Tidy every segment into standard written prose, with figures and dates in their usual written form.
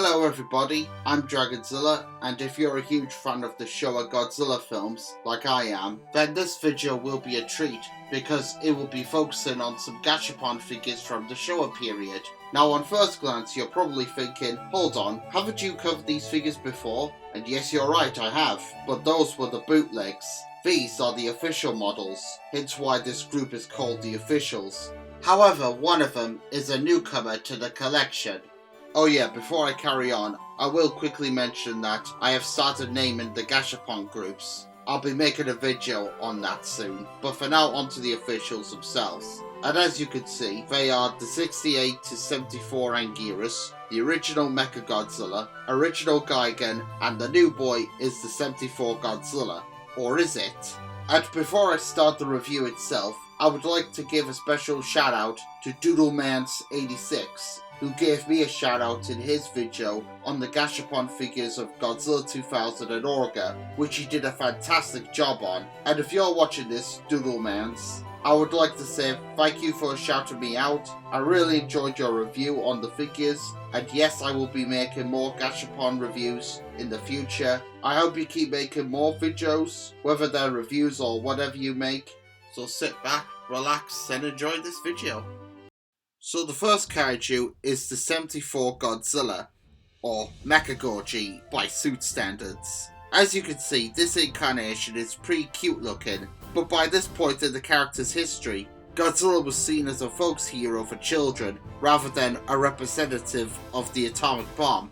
Hello everybody, I'm Dragonzilla, and if you're a huge fan of the Showa Godzilla films, like I am, then this video will be a treat, because it will be focusing on some Gashapon figures from the Showa period. Now on first glance you're probably thinking, hold on, haven't you covered these figures before? And yes, you're right, I have, but those were the bootlegs. These are the official models, hence why this group is called the Officials. However, one of them is a newcomer to the collection. Oh yeah, before I carry on, I will quickly mention that I have started naming the Gashapon groups. I'll be making a video on that soon, but for now onto the officials themselves. And as you can see, they are the 68 to 74 Anguirus, the original MechaGodzilla, original Gigan, and the new boy is the 74 Godzilla. Or is it? And before I start the review itself, I would like to give a special shout out to Doodlemans86, who gave me a shout out in his video on the Gashapon figures of Godzilla 2000 and Orga, which he did a fantastic job on. And if you're watching this, Doodlemans, I would like to say thank you for shouting me out. I really enjoyed your review on the figures, and yes, I will be making more Gashapon reviews in the future. I hope you keep making more videos, whether they're reviews or whatever you make. So sit back, relax, and enjoy this video. So the first kaiju is the 74 Godzilla, or MechaGodzilla by suit standards. As you can see, this incarnation is pretty cute looking, but by this point in the character's history, Godzilla was seen as a folks hero for children, rather than a representative of the atomic bomb.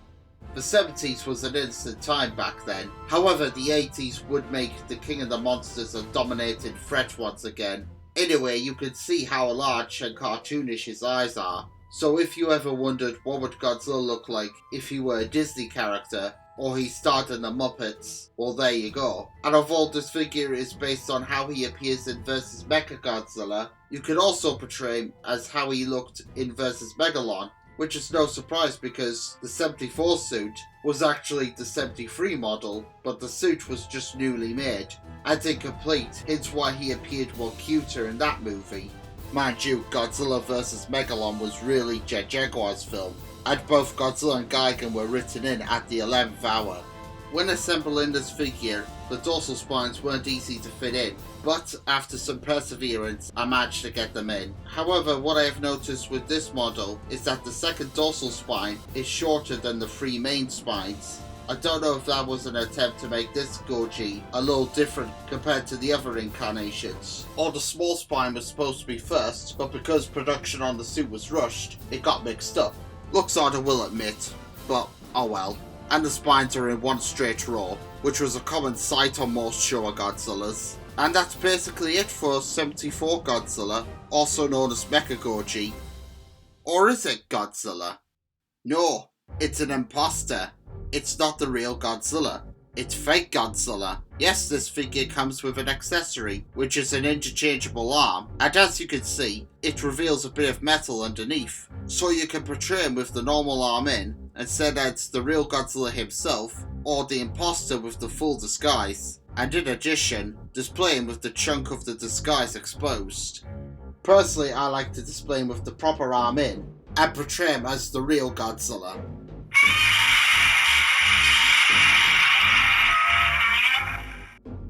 The 70s was an innocent time back then, however the 80s would make the King of the Monsters a dominating threat once again. Anyway, you can see how large and cartoonish his eyes are, so if you ever wondered what would Godzilla look like if he were a Disney character, or he starred in the Muppets, well there you go. And although this figure is based on how he appears in vs MechaGodzilla, you could also portray him as how he looked in vs Megalon, which is no surprise because the 74 suit was actually the 73 model, but the suit was just newly made and incomplete, hence why he appeared more cuter in that movie. Mind you, Godzilla vs Megalon was really Jet Jaguar's film, and both Godzilla and Gigan were written in at the 11th hour. When assembling this figure, the dorsal spines weren't easy to fit in, but after some perseverance I managed to get them in. However, what I have noticed with this model is that the second dorsal spine is shorter than the three main spines. I don't know if that was an attempt to make this Goji a little different compared to the other incarnations, or the small spine was supposed to be first, but because production on the suit was rushed, it got mixed up. Looks odd, I will admit, but oh well. And the spines are in one straight row, which was a common sight on most Showa Godzillas. And that's basically it for 74 Godzilla, also known as MechaGodzilla. Or is it Godzilla? No, it's an imposter. It's not the real Godzilla. It's fake Godzilla. Yes, this figure comes with an accessory, which is an interchangeable arm, and as you can see, it reveals a bit of metal underneath. So you can portray him with the normal arm in, and say that it's the real Godzilla himself, or the imposter with the full disguise, and in addition, display him with the chunk of the disguise exposed. Personally, I like to display him with the proper arm in, and portray him as the real Godzilla.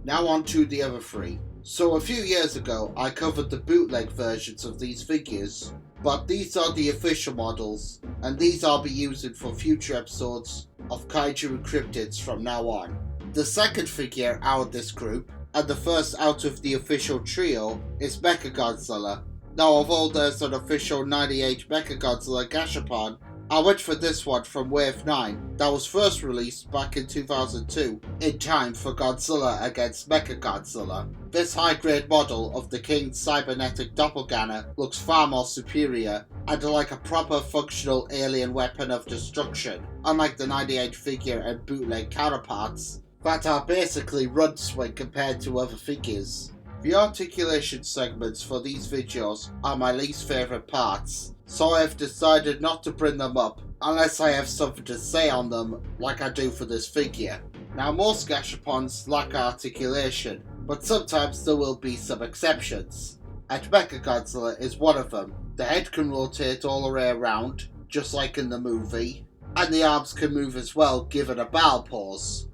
Now on to the other three. So a few years ago I covered the bootleg versions of these figures, but these are the official models, and these I'll be using for future episodes of Kaiju and Cryptids from now on. The second figure out of this group, and the first out of the official trio, is MechaGodzilla. Now although there's an official 98 MechaGodzilla Gashapon, I went for this one from Wave 9 that was first released back in 2002 in time for Godzilla against MechaGodzilla. This high-grade model of the King's cybernetic doppelganger looks far more superior and like a proper functional alien weapon of destruction, unlike the 98 figure and bootleg counterparts that are basically run swing compared to other figures. The articulation segments for these videos are my least favourite parts, so I have decided not to bring them up unless I have something to say on them like I do for this figure. Now most Gashapons lack articulation, but sometimes there will be some exceptions, and MechaGodzilla is one of them. The head can rotate all the way around, just like in the movie. And the arms can move as well, given a bow pose.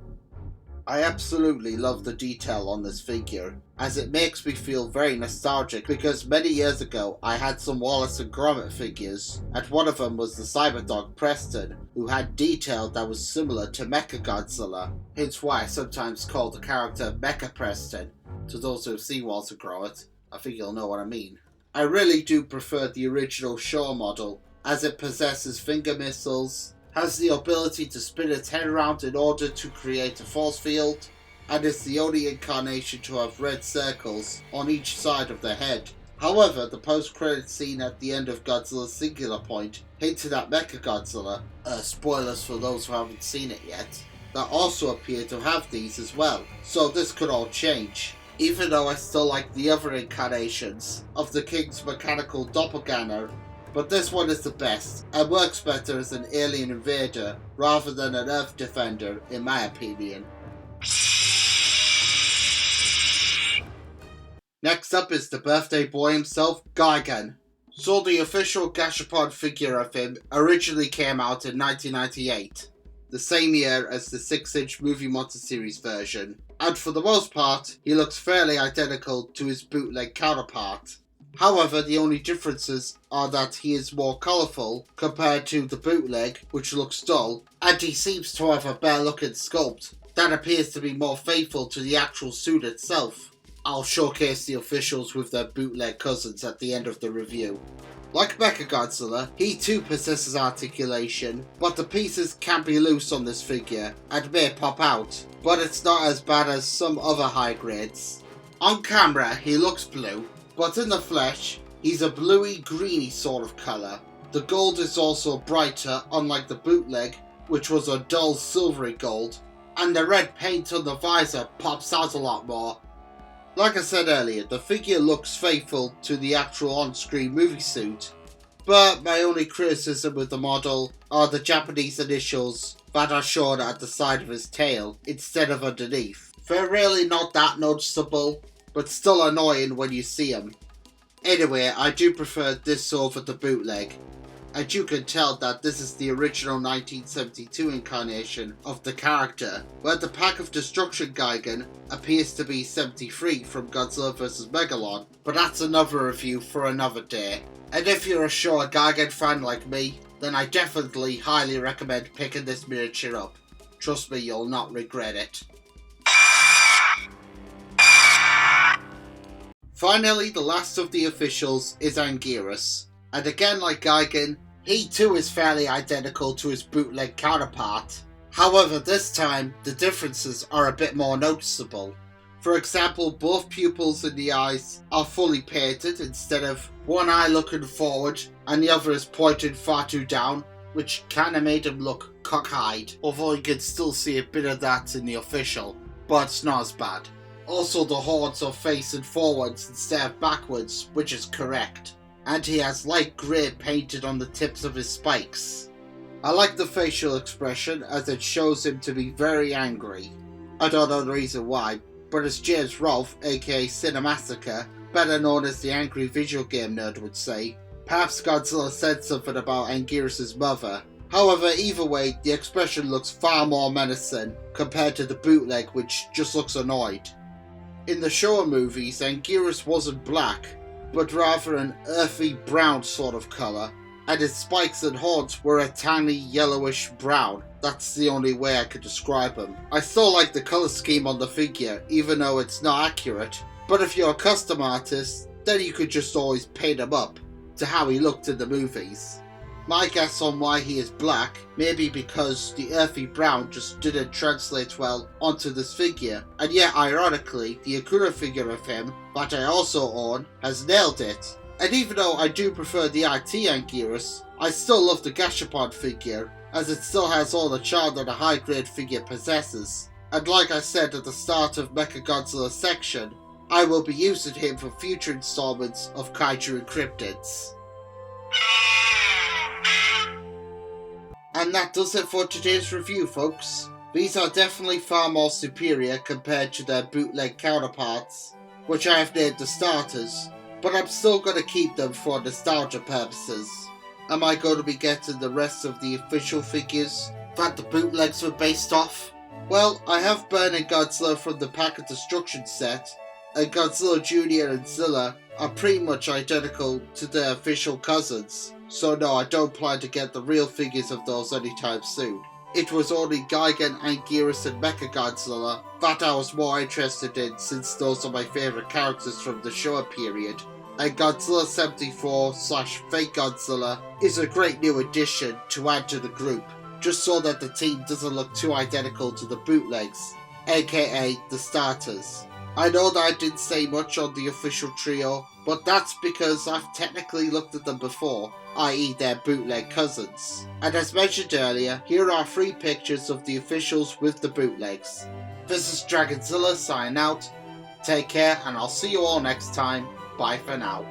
I absolutely love the detail on this figure, as it makes me feel very nostalgic because many years ago I had some Wallace and Gromit figures, and one of them was the Cyberdog Preston, who had detail that was similar to MechaGodzilla, hence why I sometimes call the character Mecha Preston. To those who have seen Wallace and Gromit, I think you'll know what I mean. I really do prefer the original Showa model, as it possesses finger missiles, has the ability to spin its head around in order to create a force field, and is the only incarnation to have red circles on each side of the head. However, the post-credit scene at the end of Godzilla's Singular Point hinted at MechaGodzilla, spoilers for those who haven't seen it yet, that also appear to have these as well, so this could all change. Even though I still like the other incarnations of the King's mechanical doppelganger, but this one is the best, and works better as an alien invader rather than an Earth defender in my opinion. Next up is the birthday boy himself, Gargan. So the official Gashapon figure of him originally came out in 1998, the same year as the 6-inch Movie Monster Series version, and for the most part he looks fairly identical to his bootleg counterpart. However, the only differences are that he is more colourful compared to the bootleg, which looks dull, and he seems to have a bare-looking sculpt that appears to be more faithful to the actual suit itself. I'll showcase the officials with their bootleg cousins at the end of the review. Like MechaGodzilla, he too possesses articulation, but the pieces can be loose on this figure and may pop out, but it's not as bad as some other high grades. On camera, he looks blue, but in the flesh, he's a bluey-greeny sort of colour. The gold is also brighter, unlike the bootleg, which was a dull silvery gold, and the red paint on the visor pops out a lot more. Like I said earlier, the figure looks faithful to the actual on-screen movie suit, but my only criticism with the model are the Japanese initials that are shown at the side of his tail instead of underneath. They're really not that noticeable, but still annoying when you see him. Anyway, I do prefer this over the bootleg, and you can tell that this is the original 1972 incarnation of the character, where the Pack of Destruction Gigan appears to be 73 from Godzilla vs. Megalon, but that's another review for another day. And if you're a Showa Gigan fan like me, then I definitely highly recommend picking this miniature up. Trust me, you'll not regret it. Finally, the last of the officials is Anguirus, and again like Gigan, he too is fairly identical to his bootleg counterpart. However, this time, the differences are a bit more noticeable. For example, both pupils in the eyes are fully painted instead of one eye looking forward and the other is pointed far too down, which kinda made him look cockeyed, although you can still see a bit of that in the official, but it's not as bad. Also, the horns are facing forwards instead of backwards, which is correct. And he has light grey painted on the tips of his spikes. I like the facial expression as it shows him to be very angry. I don't know the reason why, but as James Rolfe, aka Cinemassacre, better known as the angry video game nerd, would say, perhaps Godzilla said something about Anguirus' mother. However, either way, the expression looks far more menacing compared to the bootleg, which just looks annoyed. In the Showa movies, Anguirus wasn't black, but rather an earthy brown sort of colour, and its spikes and horns were a tiny yellowish brown. That's the only way I could describe him. I still like the colour scheme on the figure, even though it's not accurate, but if you're a custom artist, then you could just always paint him up to how he looked in the movies. My guess on why he is black may be because the earthy brown just didn't translate well onto this figure, and yet ironically, the Akira figure of him, that I also own, has nailed it. And even though I do prefer the IT Anguirus, I still love the Gashapon figure, as it still has all the charm that a high grade figure possesses. And like I said at the start of MechaGodzilla section, I will be using him for future installments of Kaiju and Cryptids. And that does it for today's review, folks. These are definitely far more superior compared to their bootleg counterparts, which I have named the starters, but I'm still going to keep them for nostalgia purposes. am I going to be getting the rest of the official figures that the bootlegs were based off? Well, I have Burning Godzilla from the Pack of Destruction set, and Godzilla Jr. and Zilla are pretty much identical to their official cousins, so no, I don't plan to get the real figures of those anytime soon. It was only Gigan, Anguirus and MechaGodzilla that I was more interested in, since those are my favourite characters from the Showa period. And Godzilla 74/Fake Godzilla is a great new addition to add to the group, just so that the team doesn't look too identical to the bootlegs, aka the starters. I know that I didn't say much on the official trio, but that's because I've technically looked at them before, i.e. their bootleg cousins. And as mentioned earlier, here are 3 pictures of the officials with the bootlegs. This is Dragonzilla signing out. Take care, and I'll see you all next time. Bye for now.